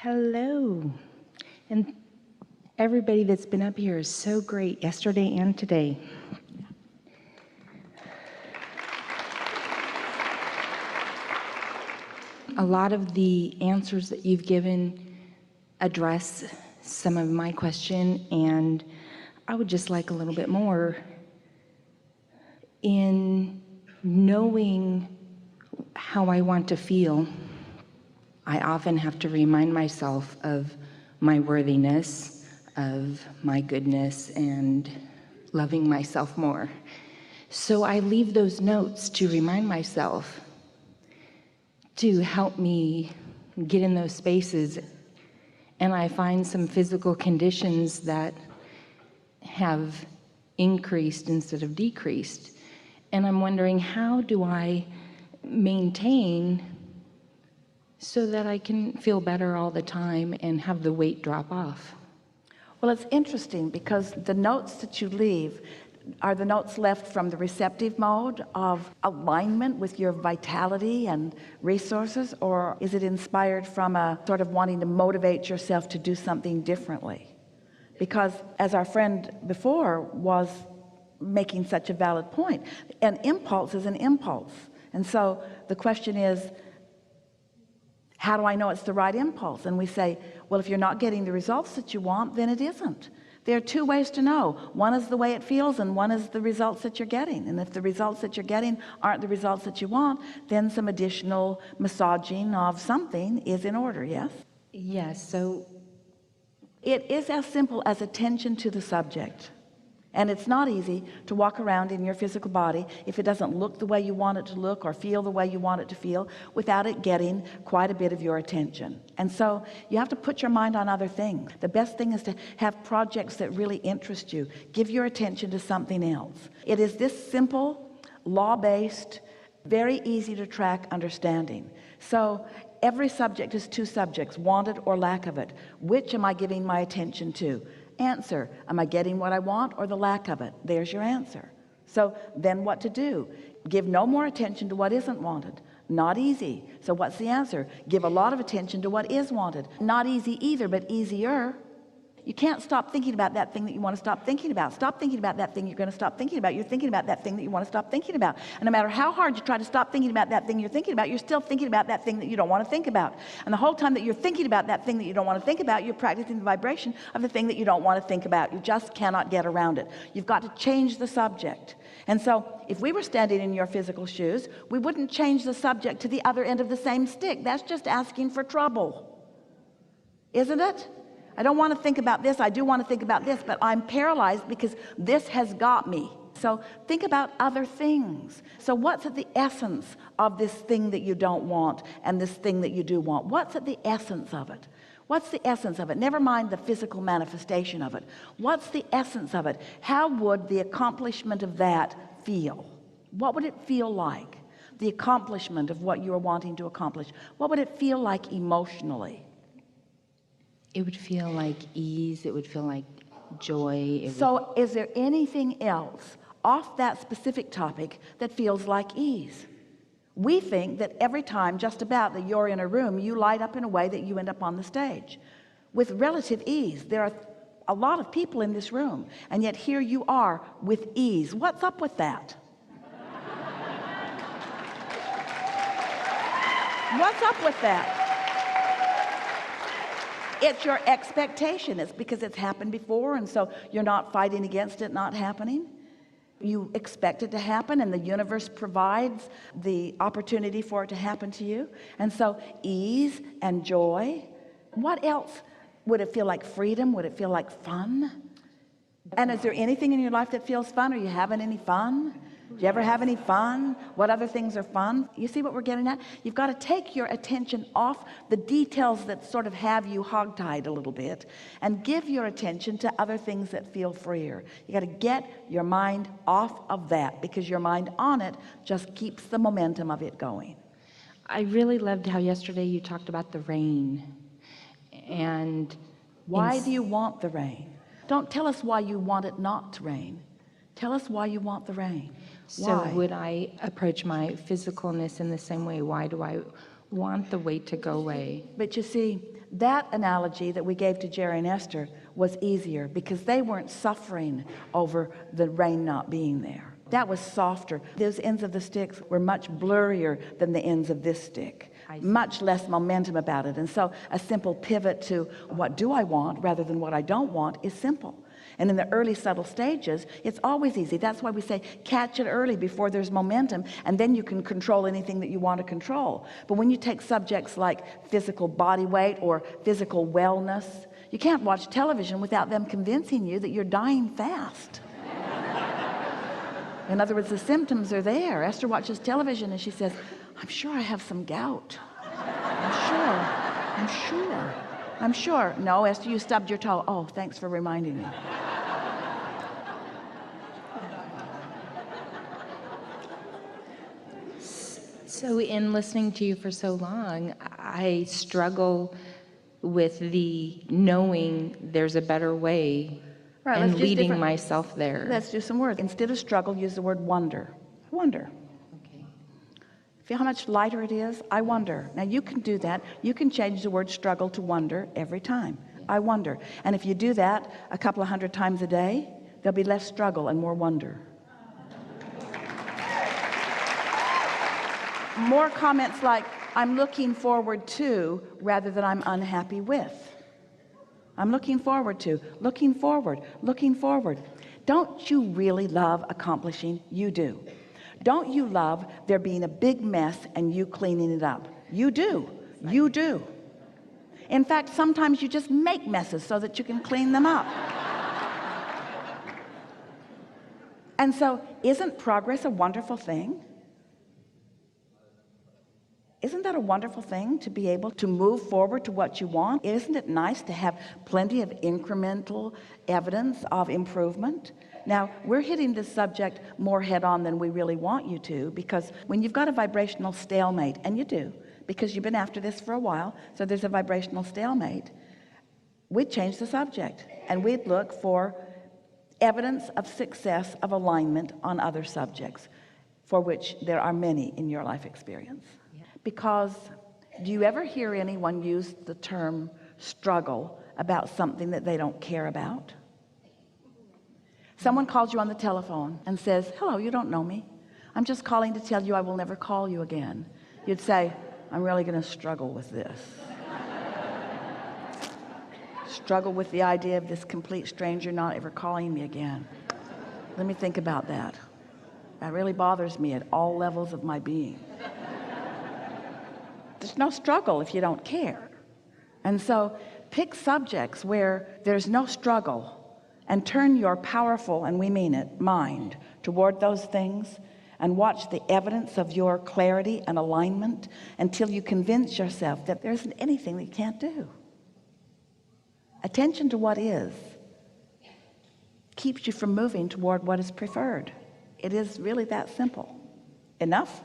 Hello, and everybody that's been up here is so great yesterday and today. A lot of the answers that you've given address some of my question, and I would just like a little bit more in knowing how I want to feel. I often have to remind myself of my worthiness, of my goodness, and loving myself more. So I leave those notes to remind myself, to help me get in those spaces. And I find some physical conditions that have increased instead of decreased. And I'm wondering, how do I maintain so that I can feel better all the time and have the weight drop off? Well, it's interesting because the notes that you leave are the notes left from the receptive mode of alignment with your vitality and resources, or is it inspired from a sort of wanting to motivate yourself to do something differently? Because as our friend before was making such a valid point, an impulse is an impulse. And so the question is, how do I know it's the right impulse? And we say, well, if you're not getting the results that you want, then it isn't. There are two ways to know. One is the way it feels, and one is the results that you're getting. And if the results that you're getting aren't the results that you want, then some additional massaging of something is in order, yes? Yes, so it is as simple as attention to the subject. And it's not easy to walk around in your physical body if it doesn't look the way you want it to look or feel the way you want it to feel without it getting quite a bit of your attention. And so you have to put your mind on other things. The best thing is to have projects that really interest you. Give your attention to something else. It is this simple, law-based, very easy to track understanding. So every subject is two subjects, wanted or lack of it. Which am I giving my attention to? Answer, am I getting what I want or the lack of it? There's your answer. So then what to do? Give no more attention to what isn't wanted. Not easy. So what's the answer? Give a lot of attention to what is wanted. Not easy either, but easier. You can't stop thinking about that thing that you want to stop thinking about. Stop thinking about that thing you're going to stop thinking about. You're thinking about that thing that you want to stop thinking about. And no matter how hard you try to stop thinking about that thing you're thinking about, you're still thinking about that thing that you don't want to think about. And the whole time that you're thinking about that thing that you don't want to think about, you're practicing the vibration of the thing that you don't want to think about. You just cannot get around it. You've got to change the subject. And so if we were standing in your physical shoes, we wouldn't change the subject to the other end of the same stick. That's just asking for trouble, isn't it? I don't want to think about this. I do want to think about this, but I'm paralyzed because this has got me. So think about other things. So what's at the essence of this thing that you don't want and this thing that you do want? What's at the essence of it? What's the essence of it? Never mind the physical manifestation of it. What's the essence of it? How would the accomplishment of that feel? What would it feel like? The accomplishment of what you're wanting to accomplish. What would it feel like emotionally? it would feel like ease, it would feel like joy. So is there anything else off that specific topic that feels like ease? We think that every time just about that you're in a room, you light up in a way that you end up on the stage with relative ease. There are a lot of people in this room, and yet here you are with ease. What's up with that? What's up with that? It's your expectation. It's because it's happened before, and so you're not fighting against it not happening. You expect it to happen, and the universe provides the opportunity for it to happen to you. And so ease and joy. What else? Would it feel like freedom? Would it feel like fun? And is there anything in your life that feels fun? Are you having any fun? Do you ever have any fun? What other things are fun? You see what we're getting at? You've got to take your attention off the details that sort of have you hogtied a little bit and give your attention to other things that feel freer. You got to get your mind off of that, because your mind on it just keeps the momentum of it going. I really loved how yesterday you talked about the rain. And why do you want the rain? Don't tell us why you want it not to rain. Tell us why you want the rain. So why? Would I approach my physicalness in the same way? Why do I want the weight to go away? But you see, That analogy that we gave to Jerry and Esther was easier because they weren't suffering over the rain not being there. That was softer. Those ends of the sticks were much blurrier than the ends of this stick. Much less momentum about it. And so a simple pivot to what do I want rather than what I don't want is simple. And in the early subtle stages, it's always easy. That's why we say catch it early before there's momentum, and then you can control anything that you want to control. But when you take subjects like physical body weight or physical wellness, you can't watch television without them convincing you that you're dying fast. In other words, the symptoms are there. Esther watches television and she says, I'm sure I have some gout. I'm sure. No, Esther, you stubbed your toe. Oh, thanks for reminding me. So in listening to you for so long, I struggle with the knowing there's a better way and leading myself there. Let's do some words. Instead of struggle, use the word wonder. Wonder. Okay. Feel how much lighter it is? I wonder. Now you can do that. You can change the word struggle to wonder every time. I wonder. And if you do that a couple of 100 times a day, there'll be less struggle and more wonder. More comments like, I'm looking forward to, rather than I'm unhappy with. I'm looking forward to, looking forward. Don't you really love accomplishing? You do. Don't you love there being a big mess and you cleaning it up? You do. You do. In fact, sometimes you just make messes so that you can clean them up. And so, isn't progress a wonderful thing? Isn't that a wonderful thing to be able to move forward to what you want? Isn't it nice to have plenty of incremental evidence of improvement? Now, we're hitting this subject more head on than we really want you to, because when you've got a vibrational stalemate, and you do, because you've been after this for a while, so there's a vibrational stalemate, we'd change the subject and we'd look for evidence of success of alignment on other subjects, for which there are many in your life experience. Because do you ever hear anyone use the term struggle about something that they don't care about? Someone calls you on the telephone and says, hello, you don't know me. I'm just calling to tell you I will never call you again. You'd say, I'm really going to struggle with this. Struggle with the idea of this complete stranger not ever calling me again. Let me think about that. That really bothers me at all levels of my being. There's no struggle if you don't care. And so pick subjects where there's no struggle and turn your powerful, and we mean it, mind toward those things, and watch the evidence of your clarity and alignment until you convince yourself that there isn't anything that you can't do. Attention to what is keeps you from moving toward what is preferred. It is really that simple. Enough?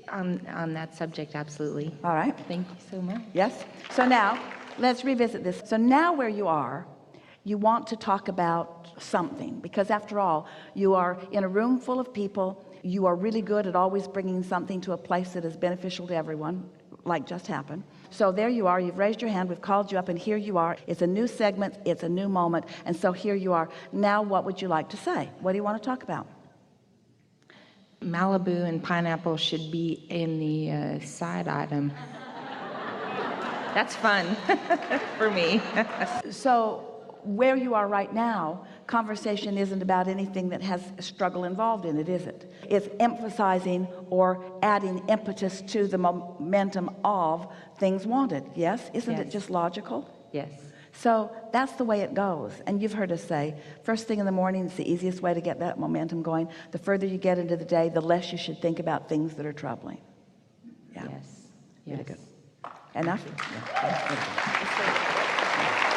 On that subject, absolutely. All right. Thank you so much. Yes. So now let's revisit this. So now where you are, you want to talk about something, because after all, you are in a room full of people. You are really good at always bringing something to a place that is beneficial to everyone, like just happened. So there you are. You've raised your hand. We've called you up, and here you are. It's a new segment. It's a new moment. And so here you are. Now what would you like to say? What do you want to talk about? Malibu and pineapple should be in the side item. That's fun for me. So where you are right now, conversation isn't about anything that has struggle involved in it, is it? It's emphasizing or adding impetus to the momentum of things wanted. Yes? Isn't it just logical? Yes. So that's the way it goes. And you've heard us say, first thing in the morning is the easiest way to get that momentum going. The further you get into the day, the less you should think about things that are troubling. Yeah. Yes. Really good. Enough? Yeah.